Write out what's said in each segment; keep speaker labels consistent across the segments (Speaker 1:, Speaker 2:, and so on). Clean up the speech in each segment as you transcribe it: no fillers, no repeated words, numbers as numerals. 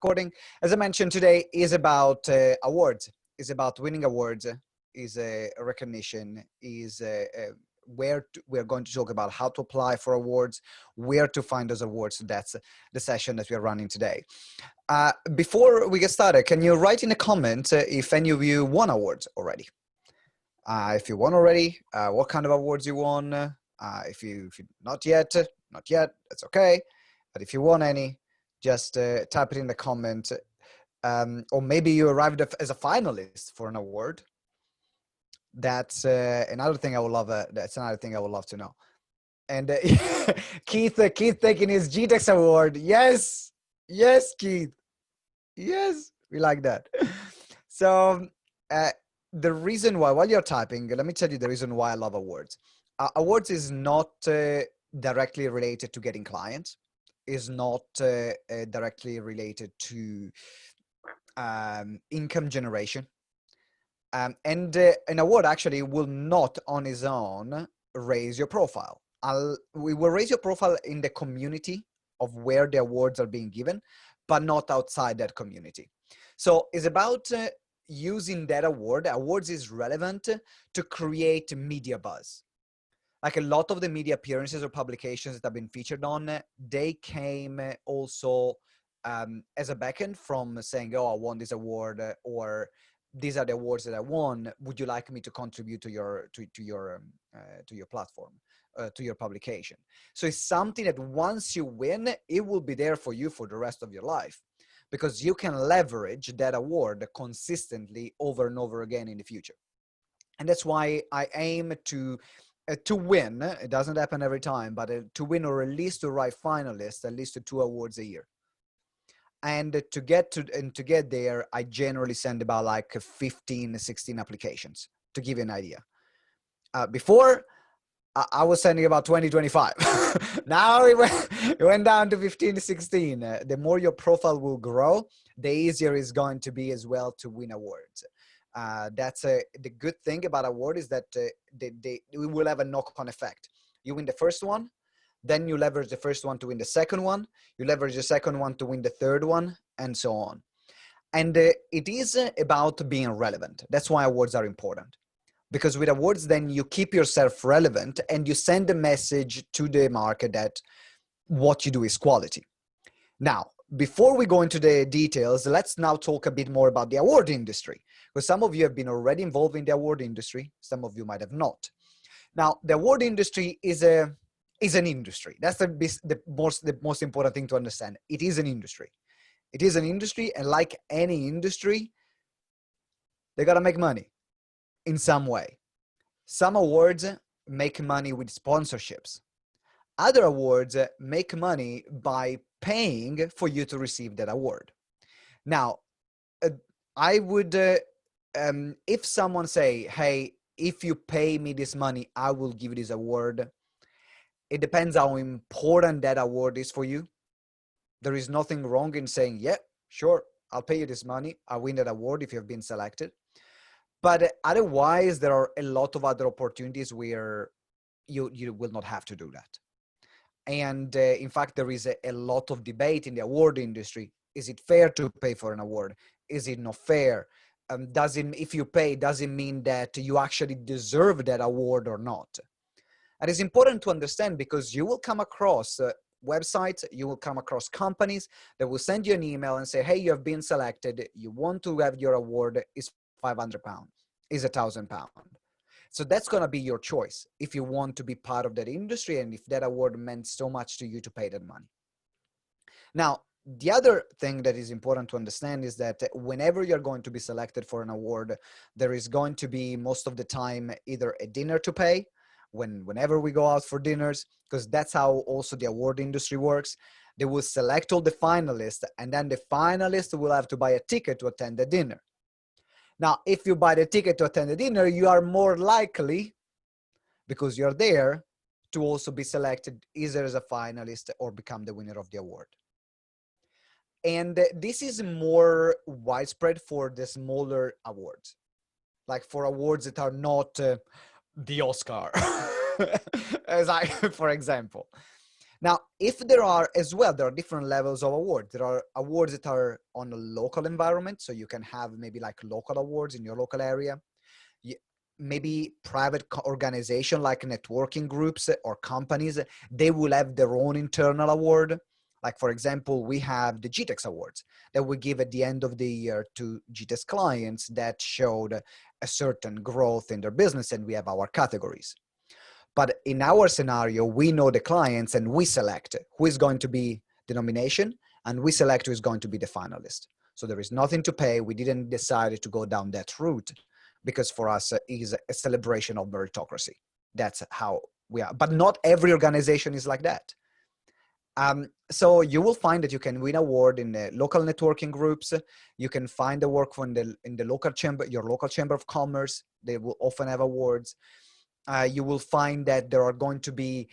Speaker 1: Recording, as I mentioned today, is about awards, is about winning awards, is a recognition, is we're going to talk about how to apply for awards, where to find those awards. So that's the session that we're running today. Before we get started, can you write in the comments if any of you won awards already? If you won already, what kind of awards you won? If you not yet, that's okay. But if you won any, just type it in the comment. Or maybe you arrived as a finalist for an award. That's another thing I would love. That's another thing I would love to know. And Keith taking his GTeX award. Yes, Keith. Yes, we like that. So the reason why, while you're typing, let me tell you the reason why I love awards. Awards is not directly related to getting clients, is not directly related to income generation. And an award actually will not on its own raise your profile. We will raise your profile in the community of where the awards are being given, but not outside that community. So it's about using that award. Awards is relevant to create media buzz. Like a lot of the media appearances or publications that have been featured on, they came also as a backend from saying, oh, I won this award, or these are the awards that I won. Would you like me to contribute to your platform, to your publication? So it's something that once you win, it will be there for you for the rest of your life, because you can leverage that award consistently over and over again in the future. And that's why I aim to win. It doesn't happen every time, but to win, or at least to write finalists, at least to 2 awards a year. And to get there, I generally send about like 15, 16 applications, to give you an idea. Before, I was sending about 20, 25. Now it went down to 15, 16. The more your profile will grow, the easier it's going to be as well to win awards. That's the good thing about award is that we will have a knock-on effect. You win the first one, then you leverage the first one to win the second one, you leverage the second one to win the third one, and so on. And it is about being relevant. That's why awards are important. Because with awards, then you keep yourself relevant and you send a message to the market that what you do is quality. Now, before we go into the details, let's now talk a bit more about the award industry, because some of you have been already involved in the award industry. Some of you might have not. Now, the award industry is an industry. That's the most important thing to understand. It is an industry. It is an industry, and like any industry, they got to make money in some way. Some awards make money with sponsorships. Other awards make money by paying for you to receive that award. Now, I would, if someone say, hey, if you pay me this money, I will give you this award. It depends how important that award is for you. There is nothing wrong in saying, yeah, sure, I'll pay you this money. I'll win that award if you've been selected. But otherwise, there are a lot of other opportunities where you will not have to do that. And in fact, there is a lot of debate in the award industry. Is it fair to pay for an award? Is it not fair? If you pay, does it mean that you actually deserve that award or not? And it's important to understand, because you will come across websites, you will come across companies that will send you an email and say, hey, you have been selected. You want to have your award is £500, is £1,000. So that's going to be your choice if you want to be part of that industry and if that award meant so much to you to pay that money. Now, the other thing that is important to understand is that whenever you're going to be selected for an award, there is going to be most of the time either a dinner to pay, whenever we go out for dinners, because that's how also the award industry works. They will select all the finalists, and then the finalists will have to buy a ticket to attend the dinner. Now, if you buy the ticket to attend the dinner, you are more likely, because you're there, to also be selected either as a finalist or become the winner of the award. And this is more widespread for the smaller awards, like for awards that are not the Oscar, for example. Now, if there are as well, there are different levels of awards. There are awards that are on a local environment. So you can have maybe like local awards in your local area. Maybe private organization like networking groups or companies, they will have their own internal award. Like, for example, we have the GTeX awards that we give at the end of the year to GTeX clients that showed a certain growth in their business, and we have our categories. But in our scenario, we know the clients and we select who is going to be the nomination, and we select who is going to be the finalist. So there is nothing to pay. We didn't decide to go down that route because for us it is a celebration of meritocracy. That's how we are. But not every organization is like that. So you will find that you can win award in the local networking groups. You can find the work in the local chamber, your local chamber of commerce. They will often have awards. You will find that there are going to be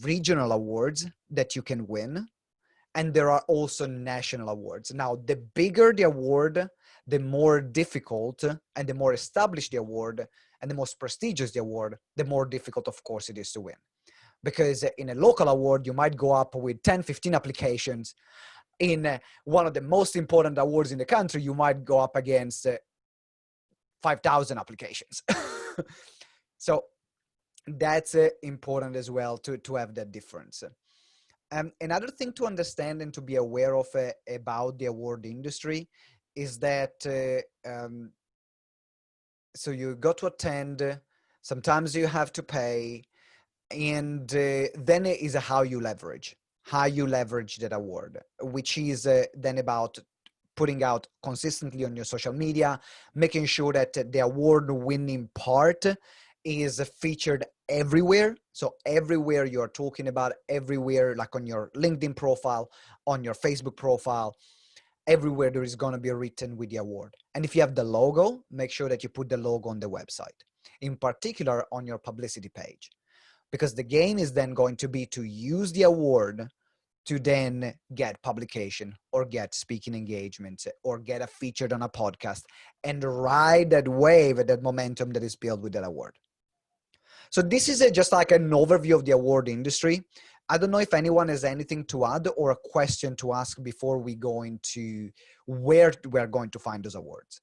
Speaker 1: regional awards that you can win. And there are also national awards. Now, the bigger the award, the more difficult and the more established the award and the most prestigious the award, the more difficult, of course, it is to win. Because in a local award, you might go up with 10, 15 applications. In one of the most important awards in the country, you might go up against 5,000 applications. So that's important as well to have that difference. Another thing to understand and to be aware of about the award industry is that so you got to attend, sometimes you have to pay, and then it is how you leverage that award, which is then about putting out consistently on your social media, making sure that the award-winning part is featured everywhere. So everywhere you're talking about, everywhere, like on your LinkedIn profile, on your Facebook profile, everywhere there is going to be written with the award. And if you have the logo, make sure that you put the logo on the website, in particular on your publicity page, because the game is then going to be to use the award to then get publication or get speaking engagements or get a featured on a podcast and ride that wave, that momentum that is built with that award. So this is just like an overview of the award industry. I don't know if anyone has anything to add or a question to ask before we go into where we're going to find those awards.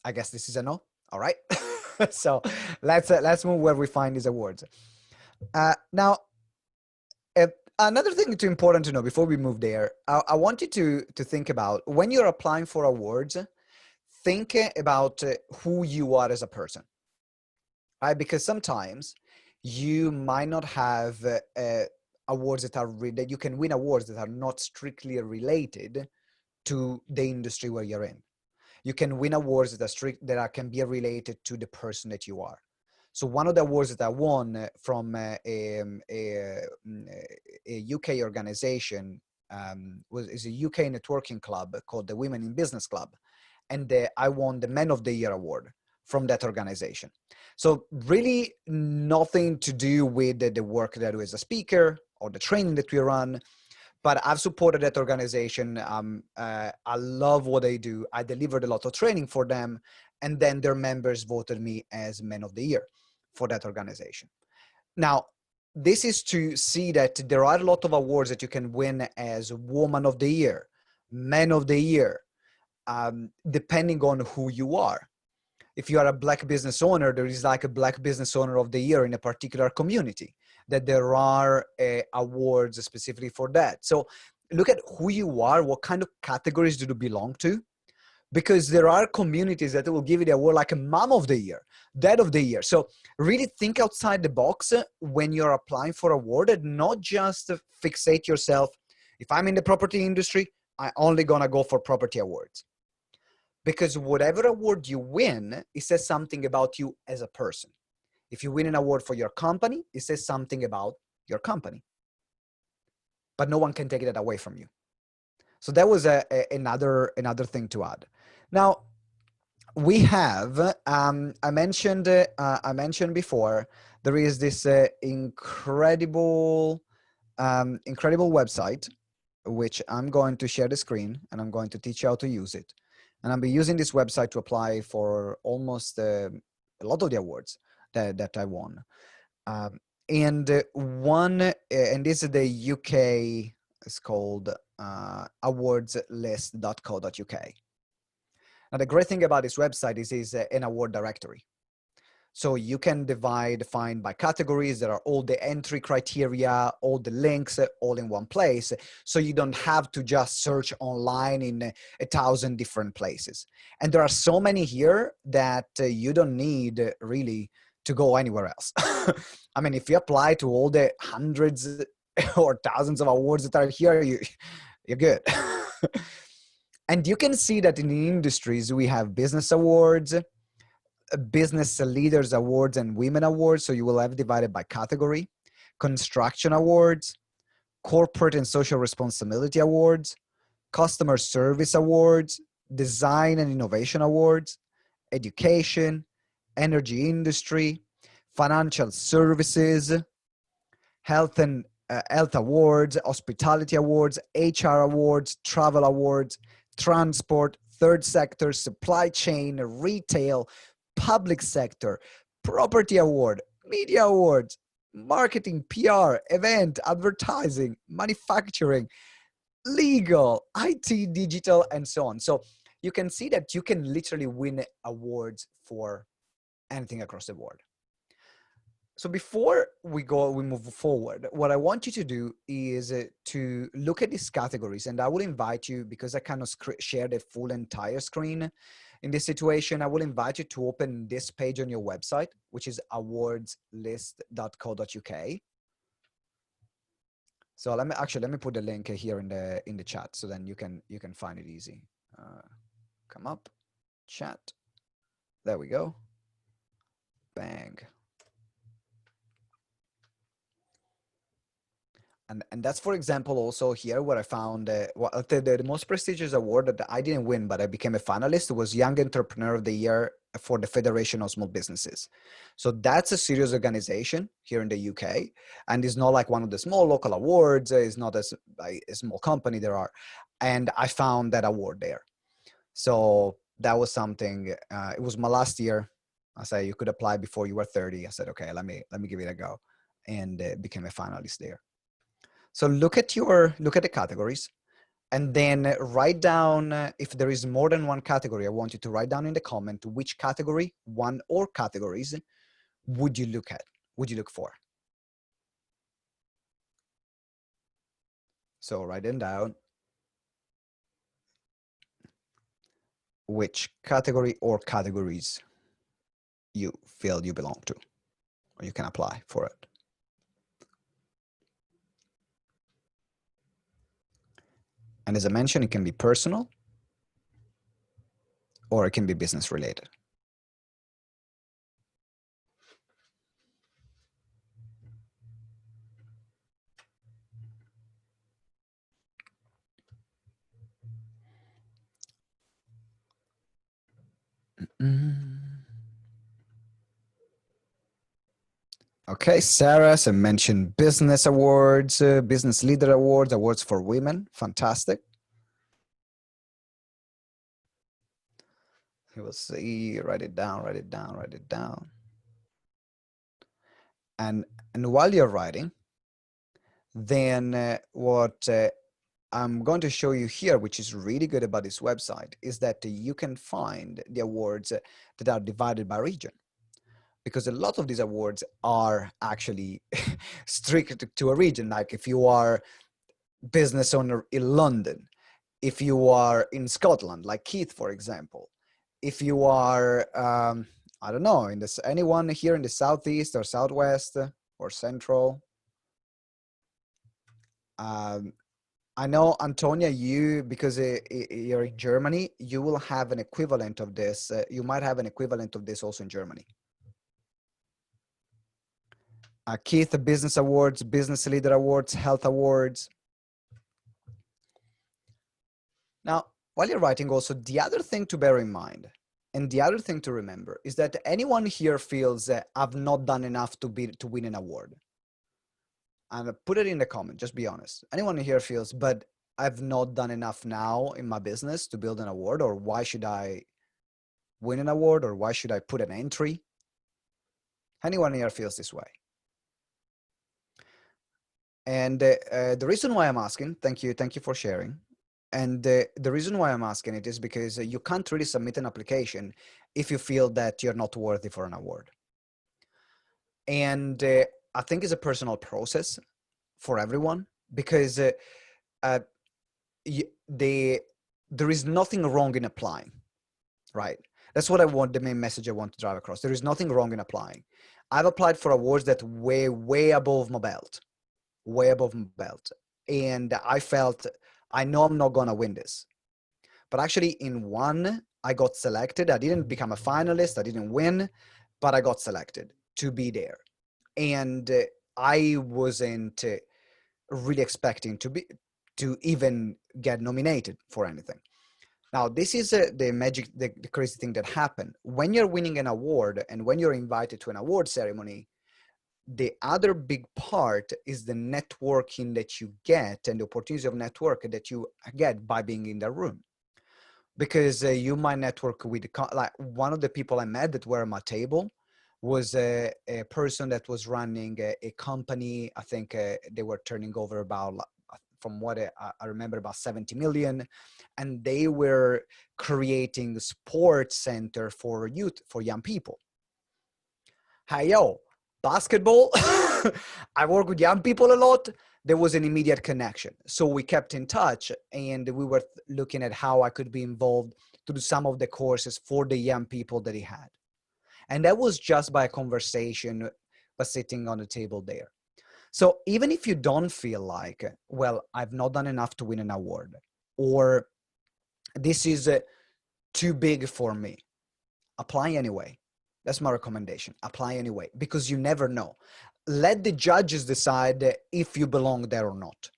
Speaker 1: I guess this is a no. All right. So let's move where we find these awards. Now, another thing that's important to know before we move there, I want you to think about when you're applying for awards, think about who you are as a person, right? Because sometimes you might not have awards that you can win awards that are not strictly related to the industry where you're in. You can win awards that can be related to the person that you are. So one of the awards that I won from a UK organization is a UK networking club called the Women in Business Club. And I won the Men of the Year award from that organization. So really nothing to do with the work that I do as a speaker or the training that we run, but I've supported that organization. I love what they do. I delivered a lot of training for them, and then their members voted me as Men of the Year for that organization. Now, this is to see that there are a lot of awards that you can win as Woman of the Year, Men of the Year, depending on who you are. If you are a Black business owner, there is like a Black business owner of the year in a particular community, that there are awards specifically for that. So look at who you are, what kind of categories do you belong to? Because there are communities that will give you the award like a Mom of the Year, Dad of the Year. So really think outside the box when you're applying for award, and not just fixate yourself. If I'm in the property industry, I'm only gonna go for property awards. Because whatever award you win, it says something about you as a person. If you win an award for your company, it says something about your company. But no one can take that away from you. So that was another thing to add. Now, we have, I mentioned before, there is this incredible website, which I'm going to share the screen and I'm going to teach you how to use it. And I've been using this website to apply for almost a lot of the awards that I won. And this is the UK, it's called awardslist.co.uk. Now, the great thing about this website is an award directory. So you can find by categories. There are all the entry criteria, all the links, all in one place. So you don't have to just search online in 1,000 different places. And there are so many here that you don't need really to go anywhere else. I mean, if you apply to all the hundreds or thousands of awards that are here, you're good. And you can see that in the industries, we have business awards, business leaders awards, and women awards. So you will have divided by category, construction awards, corporate and social responsibility awards, customer service awards, design and innovation awards, education, energy industry, financial services, health and health awards, hospitality awards, HR awards, travel awards, transport, third sector, supply chain, retail, public sector, property award, media awards, marketing, PR, event, advertising, manufacturing, legal, IT, digital, and so on. So you can see that you can literally win awards for anything across the board. So before we move forward, what I want you to do is to look at these categories, and I will invite you, because I cannot share the full entire screen in this situation, I will invite you to open this page on your website, which is awardslist.co.uk. So let me put the link here in the chat, so then you can find it easy. Come up, chat. There we go. Bang. And that's, for example, also here where I found the most prestigious award that I didn't win, but I became a finalist, was Young Entrepreneur of the Year for the Federation of Small Businesses. So that's a serious organization here in the UK, and it's not like one of the small local awards. It's not a small company there are, and I found that award there. So that was something. It was my last year. I said you could apply before you were 30. I said, okay, let me give it a go, and became a finalist there. So look at the categories, and then write down, if there is more than one category, I want you to write down in the comment which category, one or categories, would you look for. So write them down, which category or categories you feel you belong to, or you can apply for it. And as I mentioned, it can be personal or it can be business related. Okay, Sarah, so mentioned business awards, business leader awards, awards for women. Fantastic. You will see, write it down. And while you're writing, then what I'm going to show you here, which is really good about this website, is that you can find the awards that are divided by region. Because a lot of these awards are actually strict to a region. Like if you are business owner in London, if you are in Scotland, like Keith, for example, if you are, I don't know, anyone here in the Southeast or Southwest or Central. I know, Antonia, because you're in Germany, you will have an equivalent of this. You might have an equivalent of this also in Germany. Keith, business awards, business leader awards, health awards. Now, while you're writing also, the other thing to bear in mind and the other thing to remember is that anyone here feels I've not done enough to win an award. And put it in the comment, just be honest. Anyone here feels, but I've not done enough now in my business to build an award, or why should I win an award, or why should I put an entry? Anyone here feels this way? And the reason why I'm asking, thank you for sharing. And the reason why I'm asking it is because you can't really submit an application if you feel that you're not worthy for an award. And I think it's a personal process for everyone, because there is nothing wrong in applying, right? That's what I want, the main message I want to drive across. There is nothing wrong in applying. I've applied for awards that way above my belt, way above my belt. And I felt, I know I'm not gonna win this. But actually in one, I got selected. I didn't become a finalist, I didn't win, but I got selected to be there. And I wasn't really expecting to even get nominated for anything. Now, this is the magic, the crazy thing that happened. When you're winning an award and when you're invited to an award ceremony, the other big part is the networking that you get and the opportunity of network that you get by being in the room. Because you might network with, like, one of the people I met that were at my table was a person that was running a company. I think they were turning over about, from what I remember, about 70 million. And they were creating a sports center for youth, for young people. Hey, yo, basketball. I work with young people a lot. There was an immediate connection. So we kept in touch, and we were looking at how I could be involved to do some of the courses for the young people that he had. And that was just by a conversation, by sitting on the table there. So even if you don't feel like, well, I've not done enough to win an award, or this is too big for me, apply anyway. That's my recommendation. Apply anyway, because you never know. Let the judges decide if you belong there or not,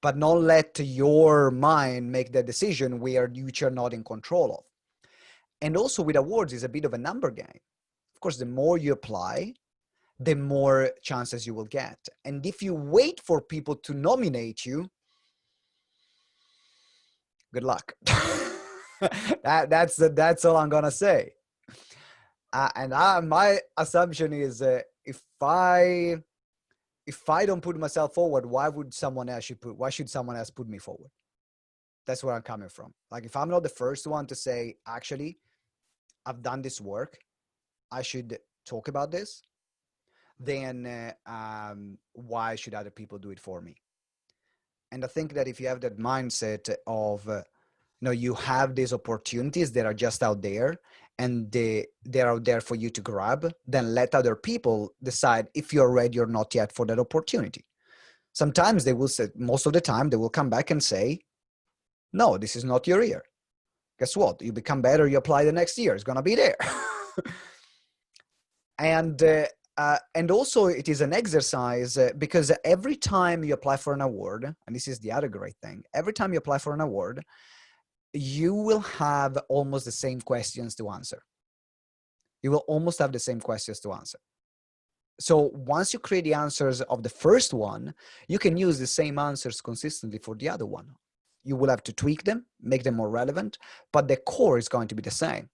Speaker 1: but not let your mind make the decision where you're not in control of. And also with awards, it's a bit of a number game. Of course, the more you apply, the more chances you will get. And if you wait for people to nominate you, good luck. That's all I'm gonna say. My assumption is, if I don't put myself forward, why should someone else put me forward? That's where I'm coming from. Like, if I'm not the first one to say, actually, I've done this work, I should talk about this, then why should other people do it for me? And I think that if you have that mindset of, you have these opportunities that are just out there, and they're out there for you to grab, then let other people decide if you're ready or not yet for that opportunity. Sometimes they will say, most of the time, they will come back and say, no, this is not your year. Guess what? You become better, you apply the next year, it's going to be there. And also it is an exercise, because every time you apply for an award, and this is the other great thing, every time you apply for an award, you will have almost the same questions to answer. You will almost have the same questions to answer. So once you create the answers of the first one, you can use the same answers consistently for the other one. You will have to tweak them, make them more relevant, but the core is going to be the same.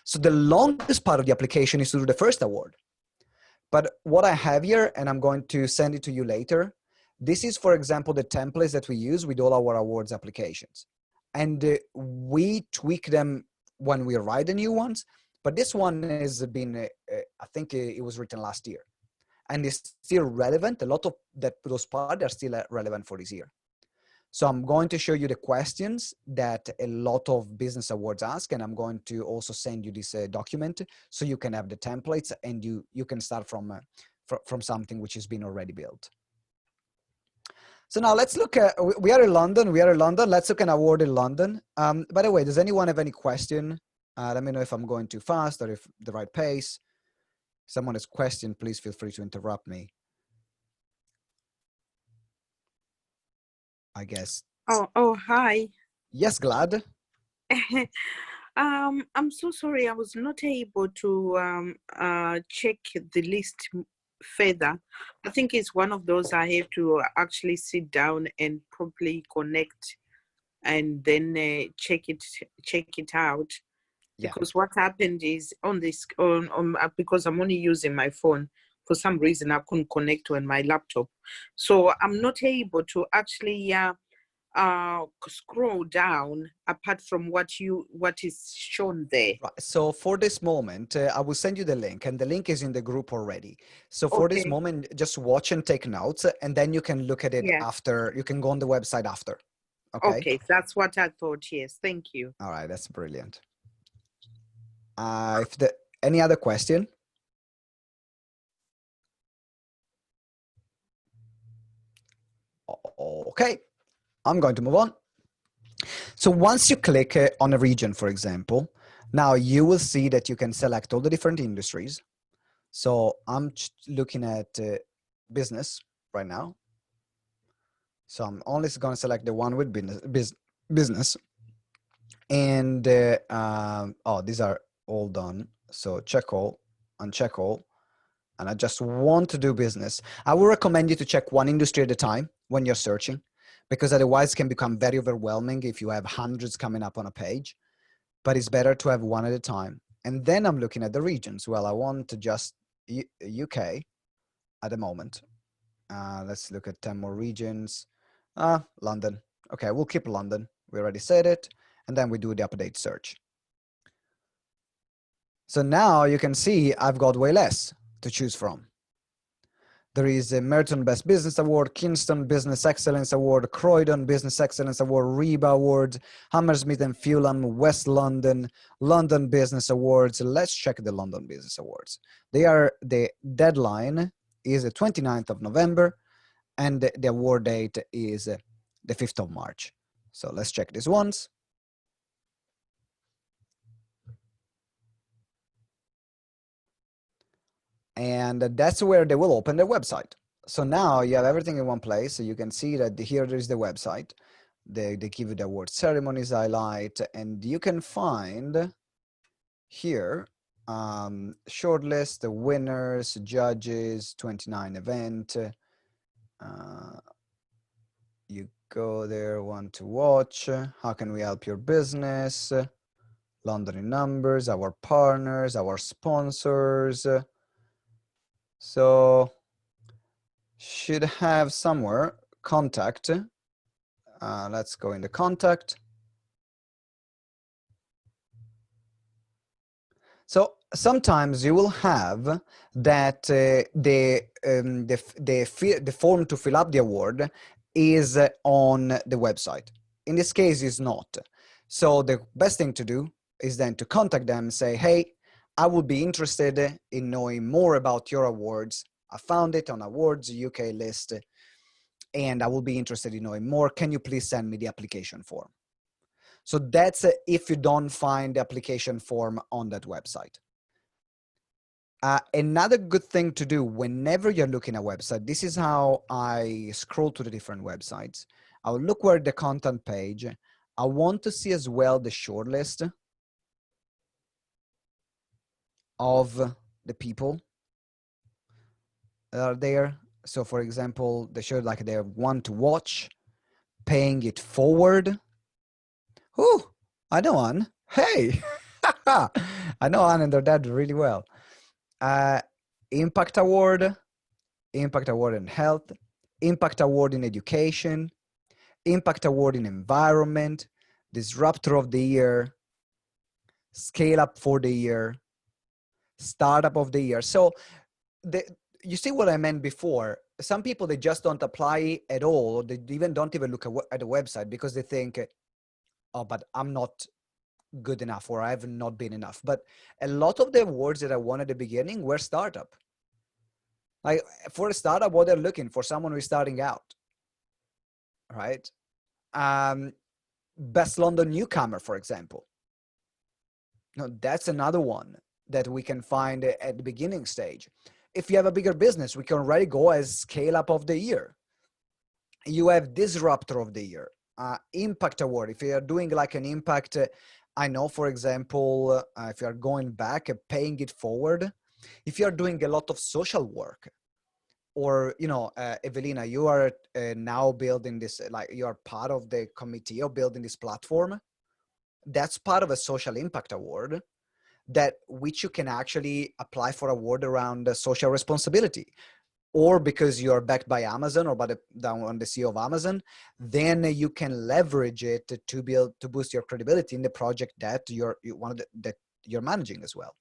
Speaker 1: So the longest part of the application is to do the first award. But what I have here, and I'm going to send it to you later, this is, for example, the templates that we use with all our awards applications. And we tweak them when we write the new ones. But this one has been, I think it was written last year. And it's still relevant. A lot of those parts are still relevant for this year. So I'm going to show you the questions that a lot of business awards ask, and I'm going to also send you this document so you can have the templates, and you can start from something which has been already built. So now let's look at, we are in London. Let's look at an award in London. By the way, does anyone have any question? Let me know if I'm going too fast or if the right pace. If someone has a question, please feel free to interrupt me. I guess.
Speaker 2: Oh, hi.
Speaker 1: Yes, glad.
Speaker 2: I'm so sorry. I was not able to check the list further, I think it's one of those I have to actually sit down and properly connect and then check it out.
Speaker 1: Yeah.
Speaker 2: Because what happened is on this because I'm only using my phone, for some reason I couldn't connect on my laptop, so I'm not able to actually scroll down apart from what is shown there.
Speaker 1: Right. So for this moment, I will send you the link, and the link is in the group already. So for this
Speaker 2: Okay.
Speaker 1: moment, just watch and take notes, and then you can look at it
Speaker 2: Yeah.
Speaker 1: after. You can go on the website after. Okay.
Speaker 2: Okay, that's what I thought. Yes, thank you.
Speaker 1: All right. That's brilliant. If the any other question? Okay. I'm going to move on. So once you click on a region, for example, now you will see that you can select all the different industries. So I'm looking at business right now. So I'm only going to select the one with business. And oh, these are all done. So check all, uncheck all. And I just want to do business. I would recommend you to check one industry at a time when you're searching, because otherwise it can become very overwhelming if you have hundreds coming up on a page. But it's better to have one at a time. And then I'm looking at the regions. Well, I want to just UK at the moment. Let's look at 10 more regions. London. Okay, we'll keep London. We already said it. And then we do the update search. So now you can see I've got way less to choose from. There is a Merton Best Business Award, Kingston Business Excellence Award, Croydon Business Excellence Award, Reba Award, Hammersmith and Fulham, West London, London Business Awards. Let's check the London Business Awards. The deadline is the 29th of November, and the award date is the 5th of March. So let's check this once. And that's where they will open their website. So now you have everything in one place. So you can see that here is the website. They give you the award ceremonies highlight, and you can find here shortlist, the winners, judges, 29 event. You go there, want to watch, how can we help your business, London in numbers, our partners, our sponsors. So should have somewhere contact. Let's go in the contact. So sometimes you will have that the form to fill up the award is on the website. In this case, it's not. So the best thing to do is then to contact them and say, hey, I would be interested in knowing more about your awards. I found it on Awards UK list, and I will be interested in knowing more. Can you please send me the application form? So that's if you don't find the application form on that website. Another good thing to do whenever you're looking at a website, this is how I scroll to the different websites. I'll look where the content page. I want to see as well the shortlist of the people that are there. So for example, they show like they have one to watch, paying it forward. Oh, I know one. Hey, I know Anne and their dad really well. Impact Award in health, Impact Award in education, Impact Award in environment, Disruptor of the Year, Scale Up for the Year, Startup of the Year. So you see what I meant before. Some people, they just don't apply at all. They don't even look at the website because they think, oh, but I'm not good enough, or I have not been enough. But a lot of the awards that I won at the beginning were startup. Like for a startup, what they're looking for, someone who's starting out, right? Best London newcomer, for example. No, that's another one that we can find at the beginning stage. If you have a bigger business, we can already go as Scale Up of the Year. You have Disruptor of the Year, Impact Award. If you're doing like an impact, I know, for example, if you're going back, paying it forward, if you're doing a lot of social work, or, you know, Evelina, you are now building this, like you are part of the committee of building this platform. That's part of a social impact award that which you can actually apply for award around social responsibility, or because you're backed by Amazon or by the CEO of Amazon, then you can leverage it to boost your credibility in the project that that you're managing as well.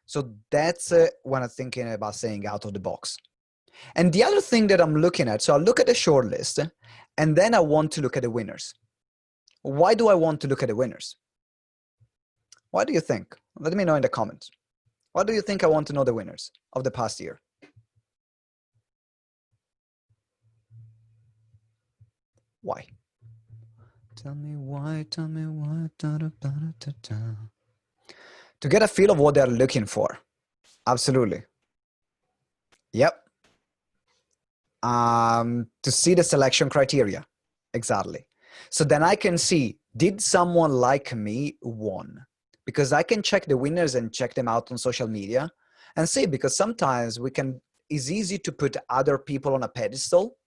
Speaker 1: So that's when I'm thinking about saying out of the box. And the other thing that I'm looking at, so I look at the short list, and then I want to look at the winners. Why do I want to look at the winners? What do you think? Let me know in the comments. Why do you think I want to know the winners of the past year? Why? Tell me why, tell me why. Da, da, da, da, da. To get a feel of what they're looking for. Absolutely. Yep. To see the selection criteria. Exactly. So then I can see, did someone like me won? Because I can check the winners and check them out on social media and see, because sometimes it's easy to put other people on a pedestal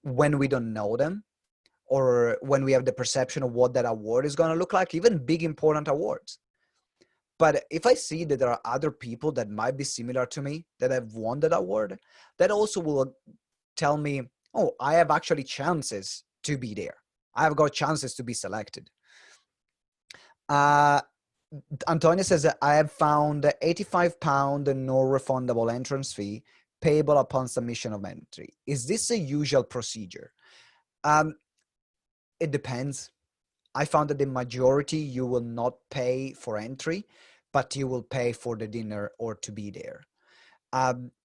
Speaker 1: when we don't know them, or when we have the perception of what that award is going to look like, even big important awards. But if I see that there are other people that might be similar to me that have won that award, that also will tell me, oh, I have actually chances to be there. I have got chances to be selected. Antonia says that I have found £85 no refundable entrance fee payable upon submission of entry. Is this a usual procedure? It depends. I found that the majority you will not pay for entry, but you will pay for the dinner or to be there.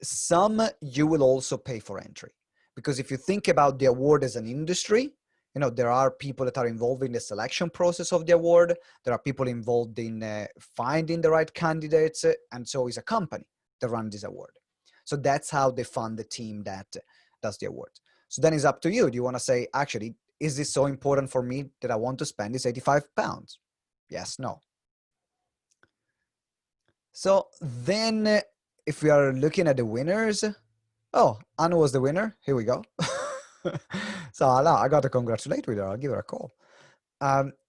Speaker 1: Some you will also pay for entry, because if you think about the award as an industry, you know, there are people that are involved in the selection process of the award. There are people involved in finding the right candidates, and so is a company that runs this award. So that's how they fund the team that does the award. So then it's up to you. Do you want to say, actually, is this so important for me that I want to spend this £85? Yes, no. So then if we are looking at the winners, oh, Anna was the winner. Here we go. So I got to congratulate with her. I'll give her a call.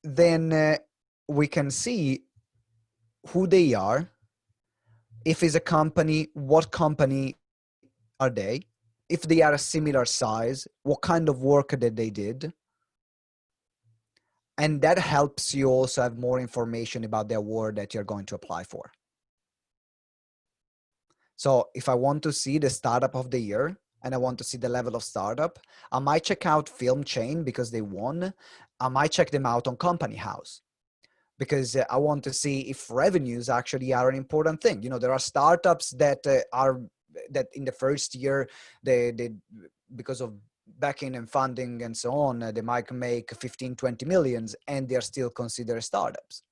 Speaker 1: Then we can see who they are. If it's a company, what company are they? If they are a similar size, what kind of work that they did. And that helps you also have more information about the award that you're going to apply for. So if I want to see the startup of the year and I want to see the level of startup, I might check out Film Chain because they won. I might check them out on Company House because I want to see if revenues actually are an important thing. You know, there are startups that that in the first year, they because of backing and funding and so on, they might make 15, 20 millions and they're still considered startups.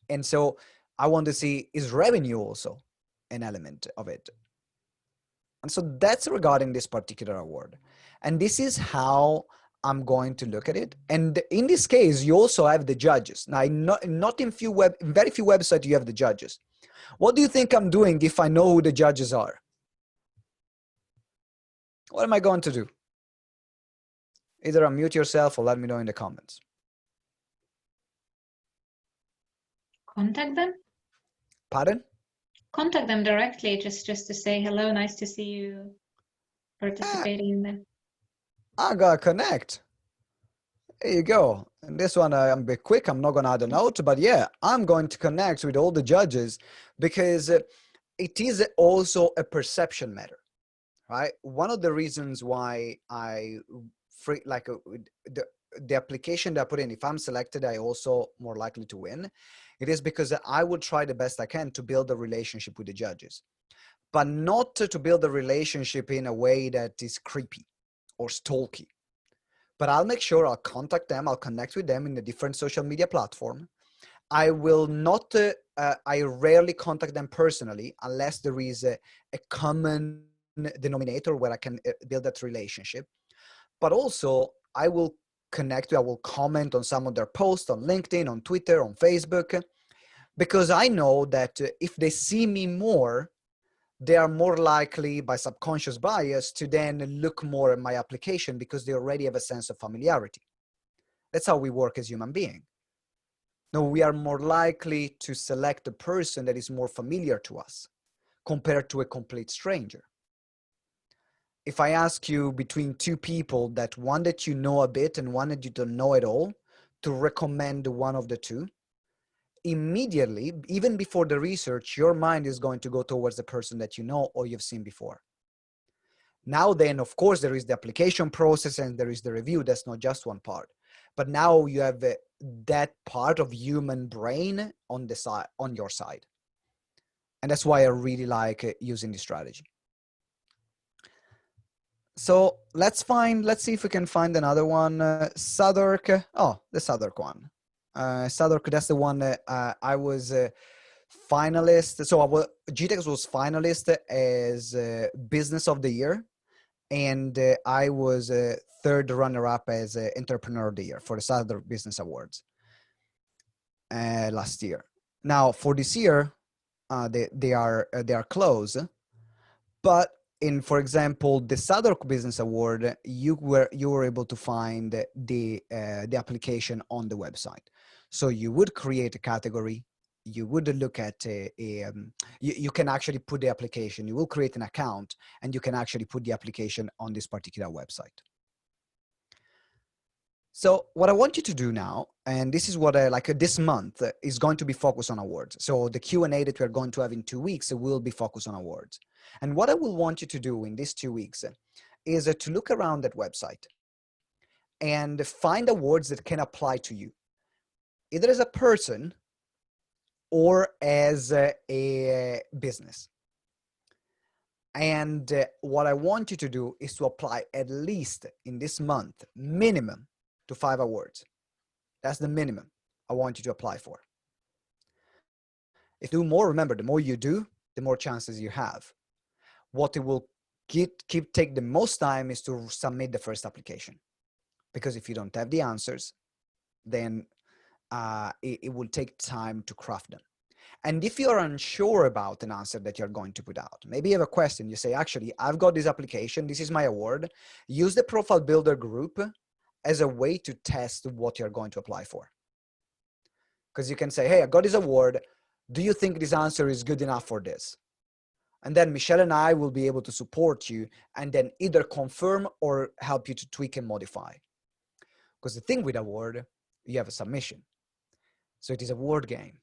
Speaker 1: And so I want to see, is revenue also an element of it? And so that's regarding this particular award. And this is how I'm going to look at it. And in this case, you also have the judges. Now, not in very few websites you have the judges. What do you think I'm doing if I know who the judges are? What am I going to do? Either unmute yourself or let me know in the comments.
Speaker 3: Contact them?
Speaker 1: Pardon?
Speaker 3: Contact them directly, just to say hello, nice to see you participating in that.
Speaker 1: I gotta connect. There you go. And this one, I'm a bit quick. I'm not going to add a note, but yeah, I'm going to connect with all the judges because it is also a perception matter, right? One of the reasons why the application that I put in, if I'm selected, I also more likely to win. It is because I will try the best I can to build a relationship with the judges, but not to build a relationship in a way that is creepy or stalky. But I'll make sure I'll contact them. I'll connect with them in a different social media platform. I will not, I rarely contact them personally unless there is a common denominator where I can build that relationship. But also I will connect, I will comment on some of their posts on LinkedIn, on Twitter, on Facebook, because I know that if they see me more, they are more likely by subconscious bias to then look more at my application because they already have a sense of familiarity. That's how we work as human beings. No, we are more likely to select a person that is more familiar to us compared to a complete stranger. If I ask you between two people, that one that you know a bit and one that you don't know at all, to recommend one of the two, immediately, even before the research, your mind is going to go towards the person that you know or you've seen before. Now then, of course, there is the application process and there is the review. That's not just one part. But now you have that part of human brain on the side, on your side. And that's why I really like using this strategy. So let's see if we can find another one. Sadork. Oh, the Sadork one. Sadork, that's the one that I was finalist. So GTeX was finalist as Business of the Year. And I was third runner-up as Entrepreneur of the Year for the Sadork Business Awards last year. Now for this year, they are close, but for example, the Sadork Business Award, you were able to find the application on the website. So you would create a category, you would look at you can actually put the application, you will create an account, and you can actually put the application on this particular website. So what I want you to do now, and this is what this month is going to be focused on awards. So the Q&A that we're going to have in 2 weeks will be focused on awards. And what I will want you to do in these 2 weeks is to look around that website and find awards that can apply to you, either as a person or as a business. And what I want you to do is to apply at least in this month, minimum, to 5 awards. That's the minimum I want you to apply for. If you do more, remember, the more you do, the more chances you have. What it will take the most time is to submit the first application. Because if you don't have the answers, then it will take time to craft them. And if you're unsure about an answer that you're going to put out, maybe you have a question, you say, actually, I've got this application, this is my award, use the Profile Builder group as a way to test what you're going to apply for. Because you can say, hey, I got this award, do you think this answer is good enough for this? And then Michelle and I will be able to support you and then either confirm or help you to tweak and modify. Because the thing with award, you have a submission. So it is a word game.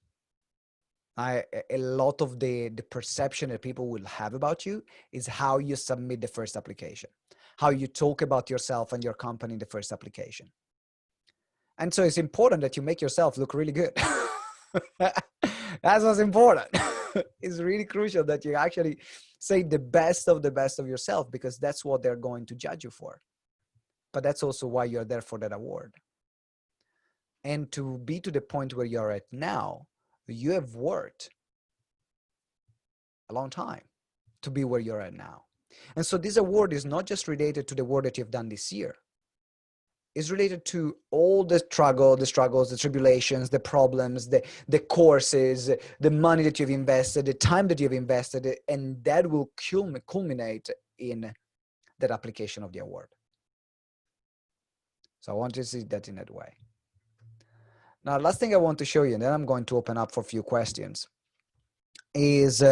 Speaker 1: A lot of the perception that people will have about you is how you submit the first application, how you talk about yourself and your company in the first application. And so it's important that you make yourself look really good. That's what's important. It's really crucial that you actually say the best of yourself, because that's what they're going to judge you for. But that's also why you're there for that award. And to be to the point where you're at now, you have worked a long time to be where you're at now. And so this award is not just related to the work that you've done this year. It's related to all the struggles, the tribulations, the problems, the courses, the money that you've invested, the time that you've invested, and that will culminate in that application of the award. So I want you to see that in that way. Now, last thing I want to show you, and then I'm going to open up for a few questions, is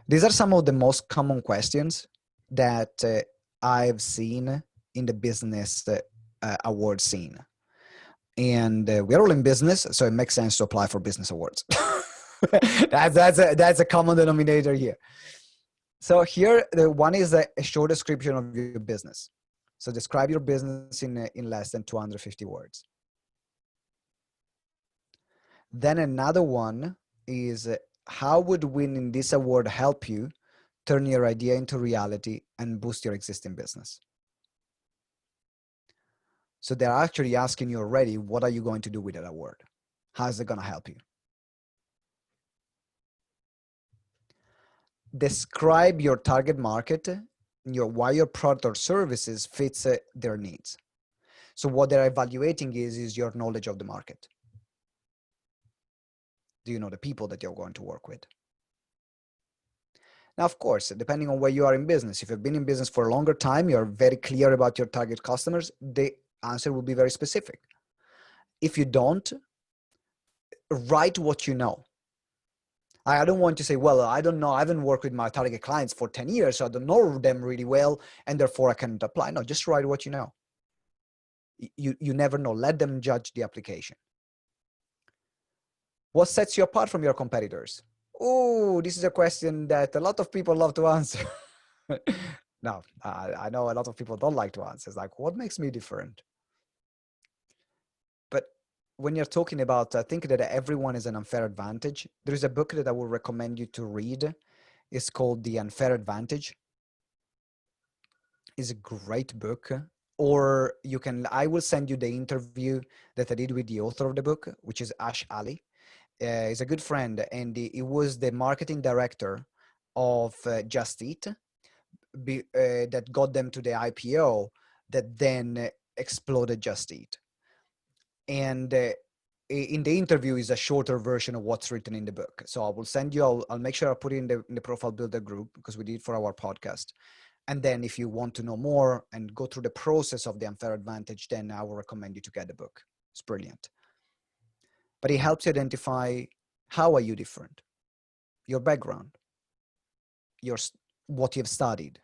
Speaker 1: these are some of the most common questions that I've seen in the business award scene. And we're all in business, so it makes sense to apply for business awards. That's a common denominator here. So here, the one is a short description of your business. So describe your business in less than 250 words. Then another one is how would winning this award help you turn your idea into reality and boost your existing business? So they're actually asking you already, what are you going to do with that award? How is it going to help you? Describe your target market, why your product or services fits their needs. So what they're evaluating is your knowledge of the market. Do you know the people that you're going to work with? Now, of course, depending on where you are in business, if you've been in business for a longer time, you're very clear about your target customers, the answer will be very specific. If you don't, write what you know. I don't want to say, well, I don't know, I haven't worked with my target clients for 10 years, so I don't know them really well, and therefore I can't apply. No, just write what you know. You never know. Let them judge the application. What sets you apart from your competitors? Oh, this is a question that a lot of people love to answer. No, I know a lot of people don't like to answer. It's like, what makes me different? But when you're talking about, I think that everyone is an unfair advantage. There is a book that I would recommend you to read. It's called The Unfair Advantage. It's a great book. Or you can, I will send you the interview that I did with the author of the book, which is Ash Ali. He's a good friend, and he was the marketing director of Just Eat, that got them to the IPO that then exploded Just Eat. And in the interview is a shorter version of what's written in the book. So I will send you, I'll make sure I put it in the Profile Builder group, because we did it for our podcast. And then if you want to know more and go through the process of the unfair advantage, then I will recommend you to get the book. It's brilliant. But it helps you identify, how are you different? Your background, what you've studied,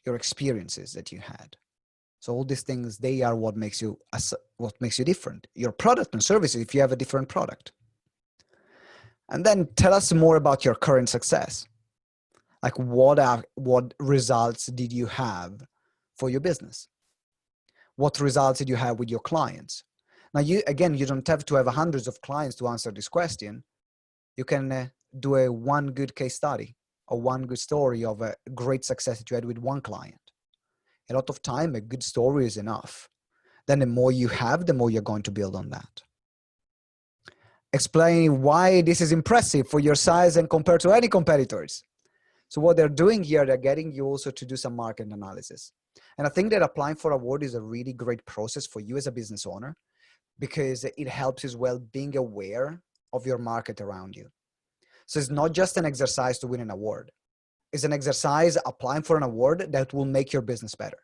Speaker 1: your experiences that you had. So all these things, they are what makes you different. Your product and services, if you have a different product. And then tell us more about your current success. Like what results did you have for your business? What results did you have with your clients? Now, you don't have to have hundreds of clients to answer this question. You can do one good case study or one good story of a great success that you had with one client. A lot of time, a good story is enough. Then the more you have, the more you're going to build on that. Explain why this is impressive for your size and compared to any competitors. So what they're doing here, they're getting you also to do some market analysis. And I think that applying for award is a really great process for you as a business owner, because it helps as well being aware of your market around you. So it's not just an exercise to win an award. It's an exercise applying for an award that will make your business better.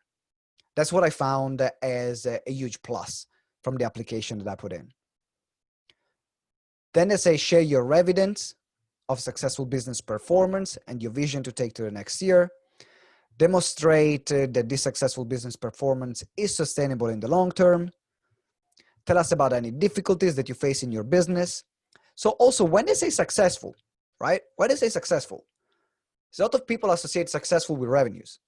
Speaker 1: That's what I found as a huge plus from the application that I put in. Then they say, share your evidence of successful business performance and your vision to take to the next year. Demonstrate that this successful business performance is sustainable in the long term. Tell us about any difficulties that you face in your business. So also, when they say successful, right? When they say successful, a lot of people associate successful with revenues.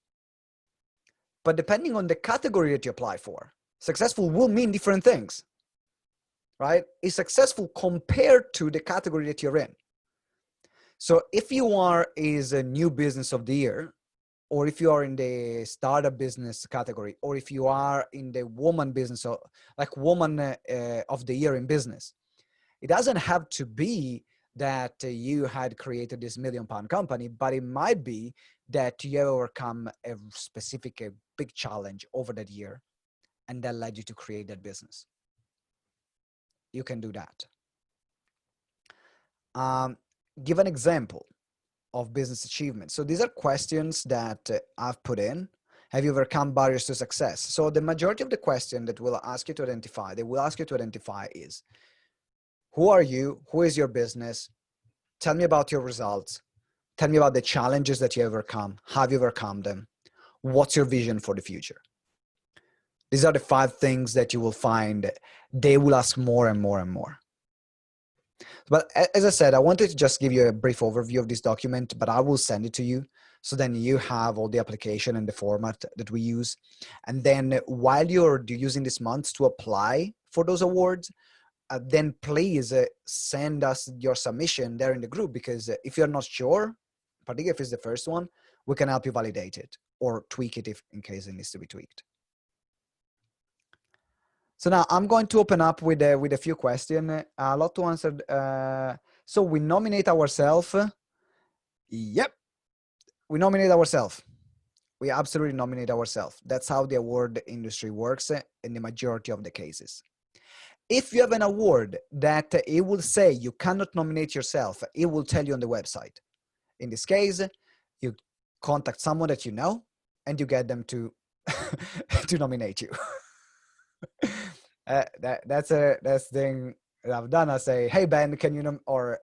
Speaker 1: But depending on the category that you apply for, successful will mean different things, right? It's successful compared to the category that you're in. So if you are is a new business of the year, or if you are in the startup business category, or if you are in the woman business, or like woman of the year in business, it doesn't have to be that you had created this £1 million company, but it might be that you overcome a specific, a big challenge over that year, and that led you to create that business. You can do that. Give an example of business achievement. So these are questions that I've put in. Have you overcome barriers to success? So the majority of the question that will ask you to identify, is, who are you? Who is your business? Tell me about your results. Tell me about the challenges that you overcome. Have you overcome them? What's your vision for the future? These are the 5 things that you will find they will ask more and more and more. But as I said, I wanted to just give you a brief overview of this document, but I will send it to you. So then you have all the application and the format that we use. And then while you're using this month to apply for those awards, then please send us your submission there in the group, because if you're not sure, particularly if it's the first one, we can help you validate it or tweak it in case it needs to be tweaked. So now I'm going to open up with a few questions, a lot to answer. So we nominate ourselves. Yep, we nominate ourselves. We absolutely nominate ourselves. That's how the award industry works in the majority of the cases. If you have an award that it will say you cannot nominate yourself, it will tell you on the website. In this case, you contact someone that you know, and you get them to to nominate you. That's the thing that I've done. I say, hey Ben, can you or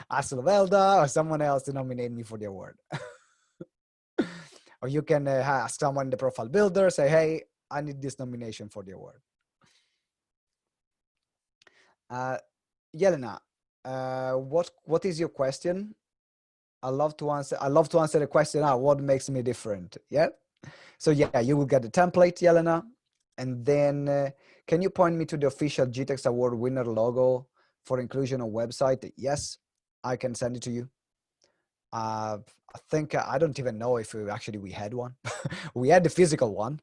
Speaker 1: ask Lovelda or someone else to nominate me for the award. Or you can ask someone in the profile builder, say, hey, I need this nomination for the award. Yelena, what is your question? I love to answer the question now. What makes me different? Yeah. So yeah, you will get the template, Yelena, and then can you point me to the official GTeX award winner logo for inclusion on website? Yes, I can send it to you. I think I don't even know if we had one. We had the physical one,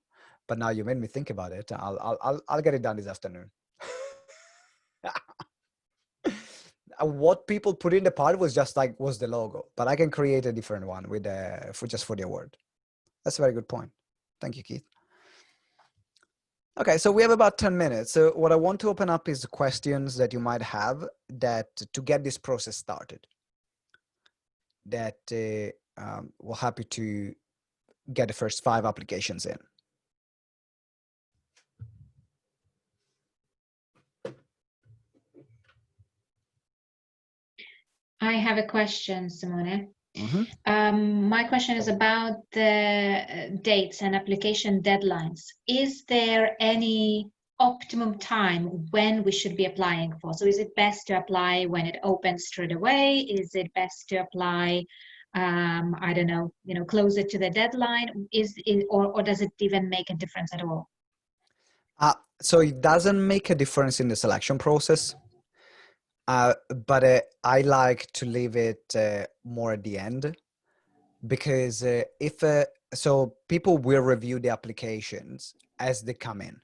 Speaker 1: but now you made me think about it. I'll get it done this afternoon. What people put in the part was just was the logo, but I can create a different one with for the award. That's a very good point. Thank you, Keith. Okay, so we have about 10 minutes. So what I want to open up is questions that you might have to get this process started. That will help you to get the first 5 applications in.
Speaker 3: I have a question, Simone.
Speaker 1: Mm-hmm.
Speaker 3: My question is about the dates and application deadlines. Is there any optimum time when we should be applying for? So is it best to apply when it opens straight away? Is it best to apply, I don't know, closer to the deadline? Or does it even make a difference at all?
Speaker 1: So it doesn't make a difference in the selection process. But I like to leave it more at the end, because so people will review the applications as they come in,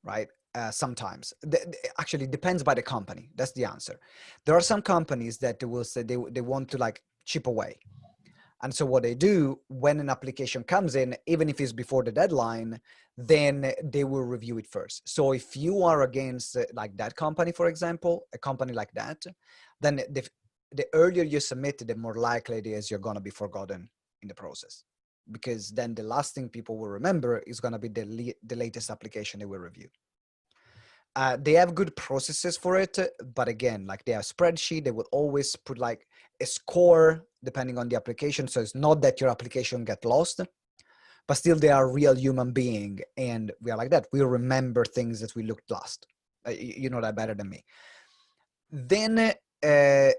Speaker 1: right? Sometimes actually depends by the company. That's the answer. There are some companies that will say they want to chip away. And so what they do when an application comes in, even if it's before the deadline, then they will review it first. So if you are against that company, for example, a company like that, then the earlier you submit it, the more likely it is you're going to be forgotten in the process. Because then the last thing people will remember is going to be the latest application they will review. They have good processes for it, but again, they have a spreadsheet. They will always put a score depending on the application. So it's not that your application get lost, but still they are a real human being, and we are like that. We remember things that we looked last. You know that better than me. Then there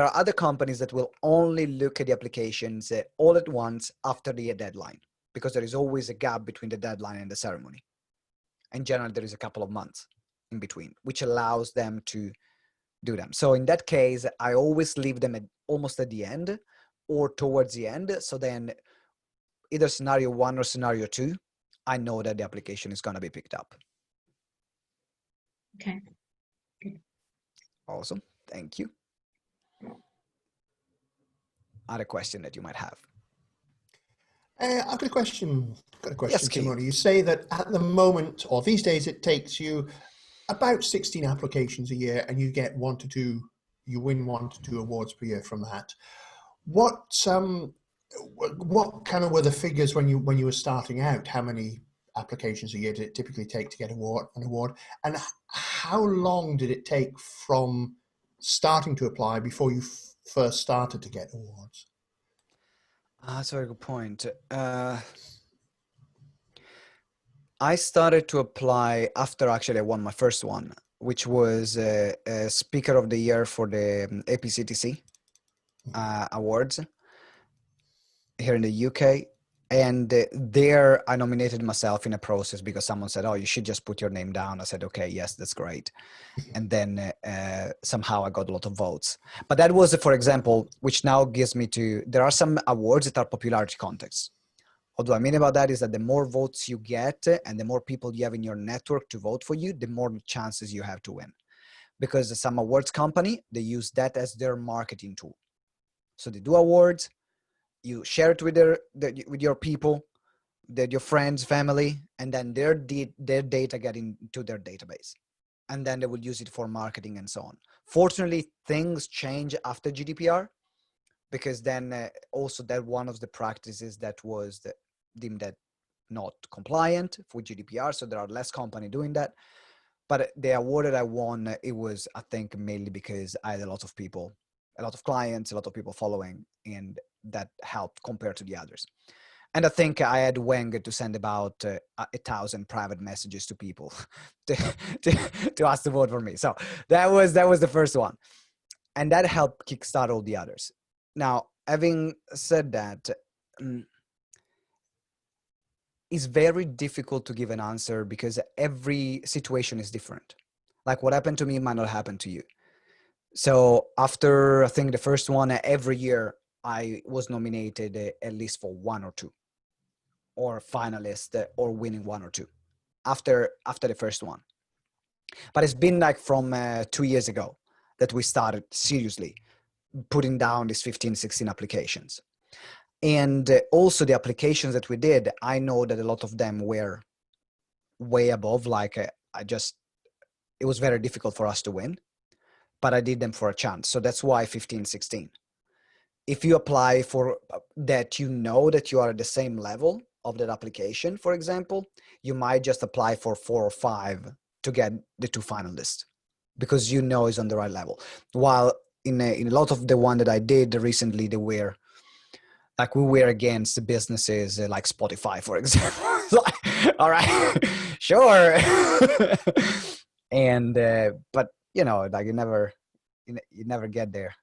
Speaker 1: are other companies that will only look at the applications all at once after the deadline, because there is always a gap between the deadline and the ceremony. In general, there is a couple of months in between, which allows them to do them. So in that case, I always leave them almost at the end or towards the end. So then either scenario 1 or scenario 2, I know that the application is going to be picked up.
Speaker 3: Okay. Good.
Speaker 1: Awesome. Thank you. Other question that you might have?
Speaker 4: I've got a question.
Speaker 1: Yes,
Speaker 4: Simone. You say that at the moment, or these days, it takes you about 16 applications a year, and you get 1 to 2. You win 1 to 2 awards per year from that. What kind of were the figures when you were starting out? How many applications a year did it typically take to get an award? And how long did it take from starting to apply before you first started to get awards?
Speaker 1: That's a very good point. I started to apply after actually I won my first one, which was a Speaker of the Year for the APCTC awards here in the UK. And there I nominated myself in a process because someone said, oh, you should just put your name down. I said, okay, yes, that's great. And then somehow I got a lot of votes. But that was, for example, which now gives me to, there are some awards that are popularity contests. What do I mean about that is that the more votes you get and the more people you have in your network to vote for you, the more chances you have to win. Because some awards company, they use that as their marketing tool. So they do awards, you share it with your people, your friends, family, and then their data get into their database. And then they will use it for marketing and so on. Fortunately, things change after GDPR, because then also that one of the practices that was deemed that not compliant with GDPR. So there are less company doing that. But the award that I won, it was, I think, mainly because I had a lot of people, a lot of clients, a lot of people following, and that helped compared to the others. And I think I had Wang to send about 1,000 private messages to people to ask to vote for me. So that was the first one. And that helped kickstart all the others. Now, having said that, it's very difficult to give an answer because every situation is different. Like what happened to me might not happen to you. So after, I think the first one, every year I was nominated at least for one or two, or finalist, or winning one or two after the first one. But it's been like from 2 years ago that we started seriously putting down these 15, 16 applications. And also the applications that we did, I know that a lot of them were way above, like it was very difficult for us to win, but I did them for a chance. So that's why 15, 16. If you apply for that, you know that you are at the same level of that application, for example, you might just apply for 4 or 5 to get the 2 finalists because you know it's on the right level. While in a lot of the one that I did recently, they were like, we were against the businesses like Spotify, for example. Like, all right, sure. And but you know, like you never get there.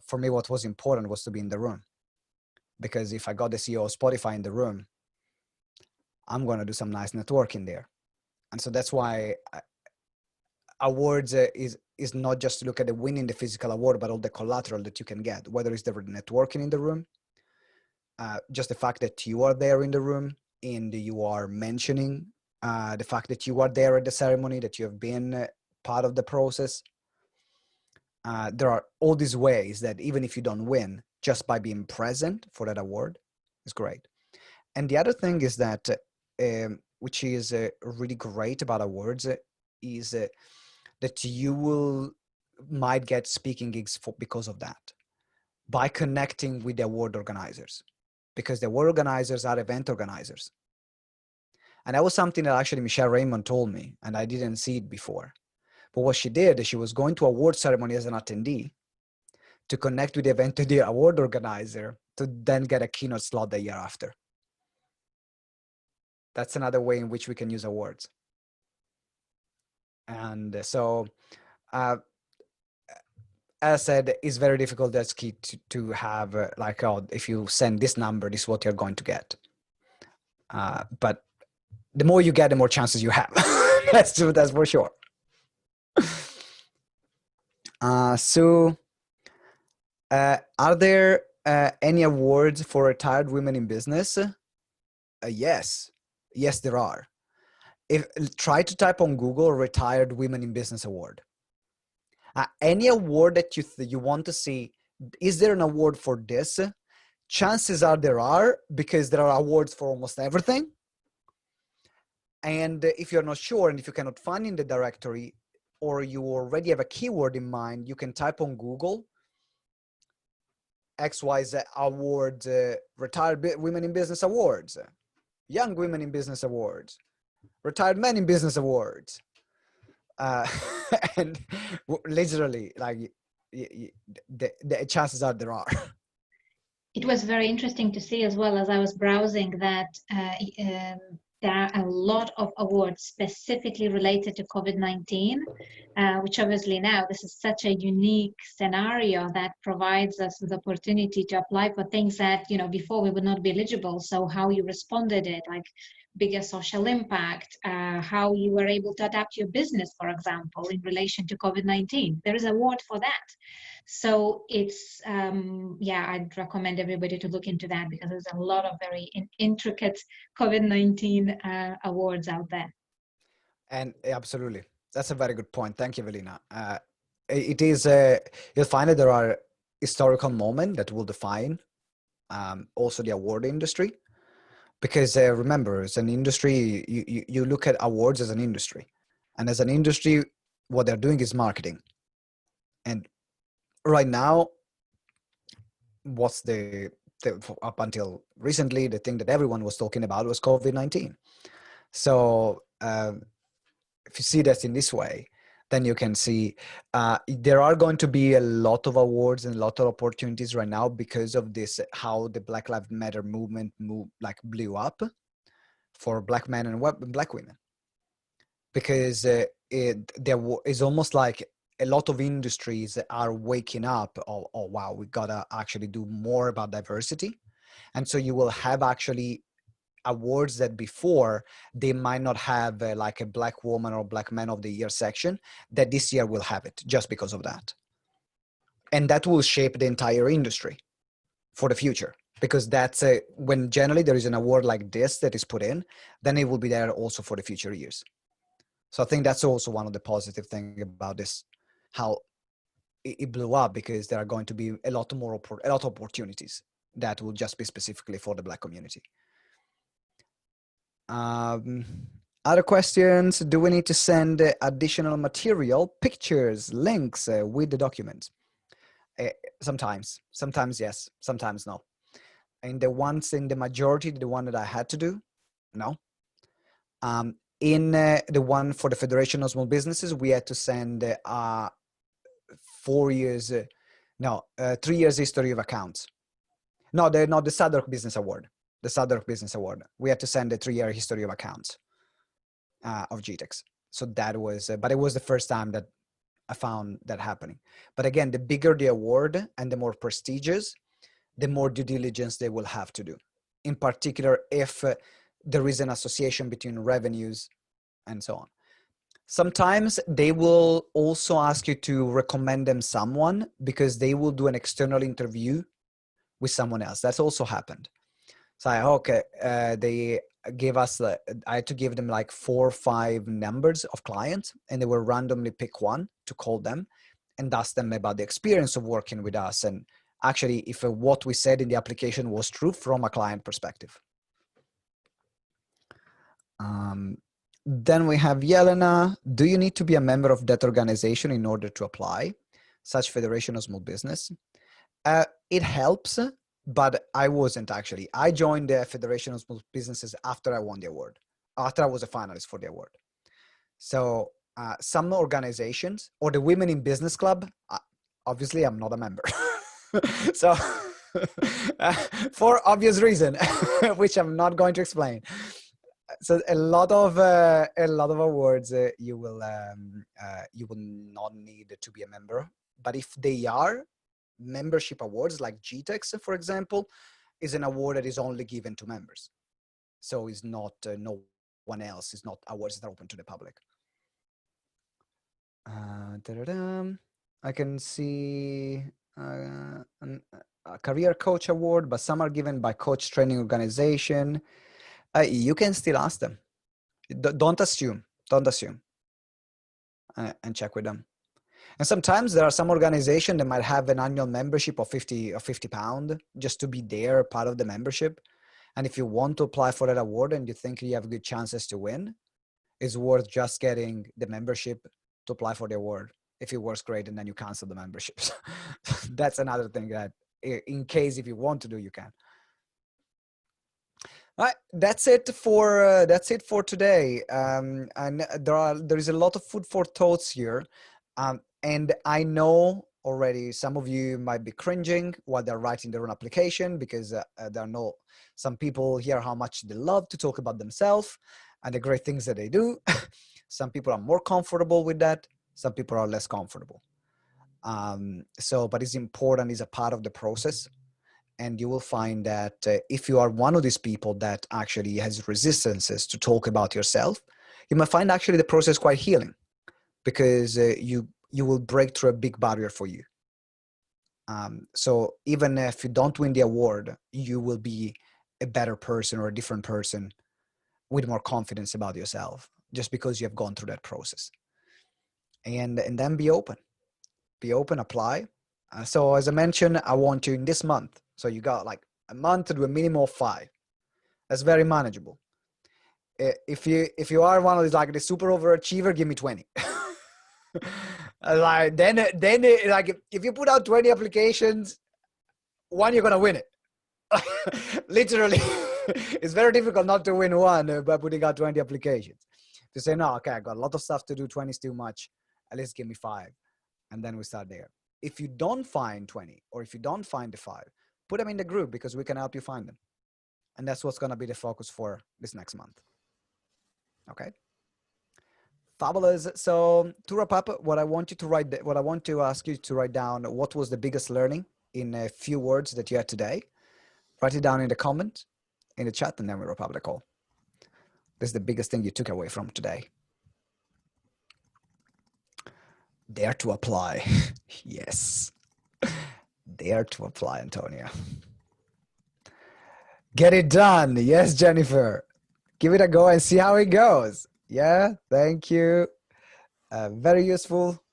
Speaker 1: For me, what was important was to be in the room, because if I got the CEO of Spotify in the room, I'm going to do some nice networking there. And so that's why awards is not just to look at the winning the physical award, but all the collateral that you can get, whether it's the networking in the room, just the fact that you are there in the room and you are mentioning the fact that you are there at the ceremony, that you have been part of the process. There are all these ways that even if you don't win, just by being present for that award is great. And the other thing is that, which is really great about awards, is that you might get speaking gigs because of that, by connecting with the award organizers, because the award organizers are event organizers. And that was something that actually Michelle Raymond told me, and I didn't see it before. But what she did is she was going to award ceremony as an attendee to connect with the event to the award organizer to then get a keynote slot the year after. That's another way in which we can use awards. And so, as I said, it's very difficult. That's key to have like, oh, if you send this number, this is what you're going to get. But the more you get, the more chances you have. That's for sure. So, are there any awards for retired women in business? Yes, there are. Try to type on Google "Retired Women in Business Award." Any award that you want to see, is there an award for this? Chances are there are, because there are awards for almost everything. And if you're not sure, and if you cannot find in the directory, or you already have a keyword in mind, you can type on Google XYZ award, retired women in business awards, young women in business awards, retired men in business awards. And literally, like, the chances are there are.
Speaker 3: It was very interesting to see as well, as I was browsing, that there are a lot of awards specifically related to COVID-19, which obviously now this is such a unique scenario that provides us with the opportunity to apply for things that, you know, before we would not be eligible. So how you responded it, like bigger social impact, how you were able to adapt your business, for example, in relation to COVID-19. There is an award for that. So it's, yeah, I'd recommend everybody to look into that, because there's a lot of very intricate COVID-19 awards out there. And
Speaker 1: absolutely, that's a very good point. Thank you, Evelina. It is, you'll find that there are historical moments that will define also the award industry. Because remember, as an industry, you look at awards as an industry. And as an industry, what they're doing is marketing. And right now, what's up until recently, the thing that everyone was talking about was COVID-19. So if you see that in this way, then you can see there are going to be a lot of awards and a lot of opportunities right now because of this, how the Black Lives Matter movement blew up for Black men and Black women. Because there is almost like a lot of industries are waking up. Oh wow, we gotta actually do more about diversity. And so you will have actually awards that before they might not have like a Black woman or Black man of the year section, that this year will have it just because of that. And that will shape the entire industry for the future, because that's when generally there is an award like this that is put in, then it will be there also for the future years. So I think that's also one of the positive things about this, how it blew up, because there are going to be a lot of opportunities that will just be specifically for the Black community. Other questions? Do we need to send additional material, pictures, links with the documents? Sometimes yes, sometimes no. And the ones in the majority, the one that I had to do, no. In the one for the Federation of Small Businesses, we had to send 3 years history of accounts. No, the Sadr Business Award. The Sadr Business Award. We had to send a 3-year history of accounts of GTeX. So that was, but it was the first time that I found that happening. But again, the bigger the award and the more prestigious, the more due diligence they will have to do. In particular, if there is an association between revenues and so on. Sometimes they will also ask you to recommend them someone, because they will do an external interview with someone else. That's also happened. So they gave us, I had to give them like 4 or 5 numbers of clients, and they will randomly pick one to call them and ask them about the experience of working with us, and actually if what we said in the application was true from a client perspective. Then we have Yelena. Do you need to be a member of that organization in order to apply such Federation of Small Business? It helps, but I wasn't actually. I joined the Federation of Small Businesses after I won the award, after I was a finalist for the award. So some organizations, or the Women in Business Club, obviously I'm not a member. So for obvious reason, which I'm not going to explain. So a lot of awards you will not need to be a member, but if they are membership awards, like GTeX, for example, is an award that is only given to members. So it's not no one else. It's not awards that are open to the public. I can see a career coach award, but some are given by coach training organization. You can still ask them. Don't assume. And check with them. And sometimes there are some organizations that might have an annual membership of 50 pounds just to be there, part of the membership. And if you want to apply for that award and you think you have good chances to win, it's worth just getting the membership to apply for the award. If it works, great, and then you cancel the memberships. That's another thing that, in case if you want to do, you can. All right, that's it for today. And there is a lot of food for thoughts here, and I know already some of you might be cringing while they're writing their own application, because there are some people here how much they love to talk about themselves and the great things that they do. Some people are more comfortable with that. Some people are less comfortable. But it's important, it's a part of the process. And you will find that if you are one of these people that actually has resistances to talk about yourself, you might find actually the process quite healing, because you will break through a big barrier for you. So even if you don't win the award, you will be a better person or a different person with more confidence about yourself, just because you have gone through that process. And then be open, apply. So as I mentioned, I want you in this month. So you got like a month to do a minimum of 5. That's very manageable. If you are one of these, like the super overachiever, give me 20. Like then like if you put out 20 applications, one, you're gonna win it. Literally, it's very difficult not to win one by putting out 20 applications. To say, no, okay, I got a lot of stuff to do, 20 is too much, at least give me 5. And then we start there. If you don't find 20, or if you don't find the 5, put them in the group because we can help you find them. And that's what's gonna be the focus for this next month. Okay. Fabulous. So to wrap up, what I want to ask you to write down, what was the biggest learning in a few words that you had today? Write it down in the comment, in the chat, and then we wrap up the call. This is the biggest thing you took away from today. Dare to apply. Yes. Dare to apply, Antonia. Get it done. Yes, Jennifer. Give it a go and see how it goes. Yeah, thank you. Very useful.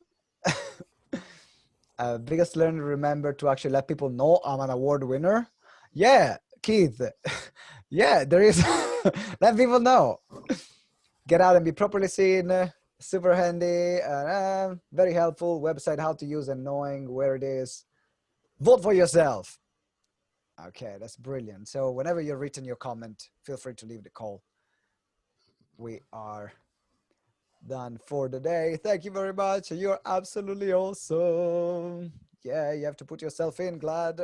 Speaker 1: Biggest learning, remember to actually let people know I'm an award winner. Yeah, Keith. Yeah, there is. Let people know. Get out and be properly seen. Super handy. Very helpful. Website, how to use and knowing where it is. Vote for yourself. Okay, that's brilliant. So whenever you're written your comment, feel free to leave the call. We are done for the day. Thank you very much. You're absolutely awesome. Yeah, you have to put yourself in, Glad.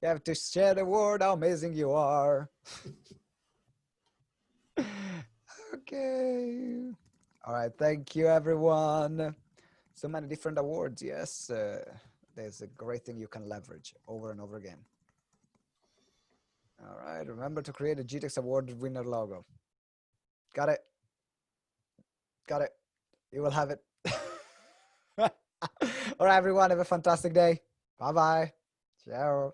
Speaker 1: You have to share the word how amazing you are. Okay. All right. Thank you, everyone. So many different awards. Yes. There's a great thing you can leverage over and over again. All right. Remember to create a GTeX award winner logo. Got it. Got it. You will have it. All right, everyone. Have a fantastic day. Bye-bye. Ciao.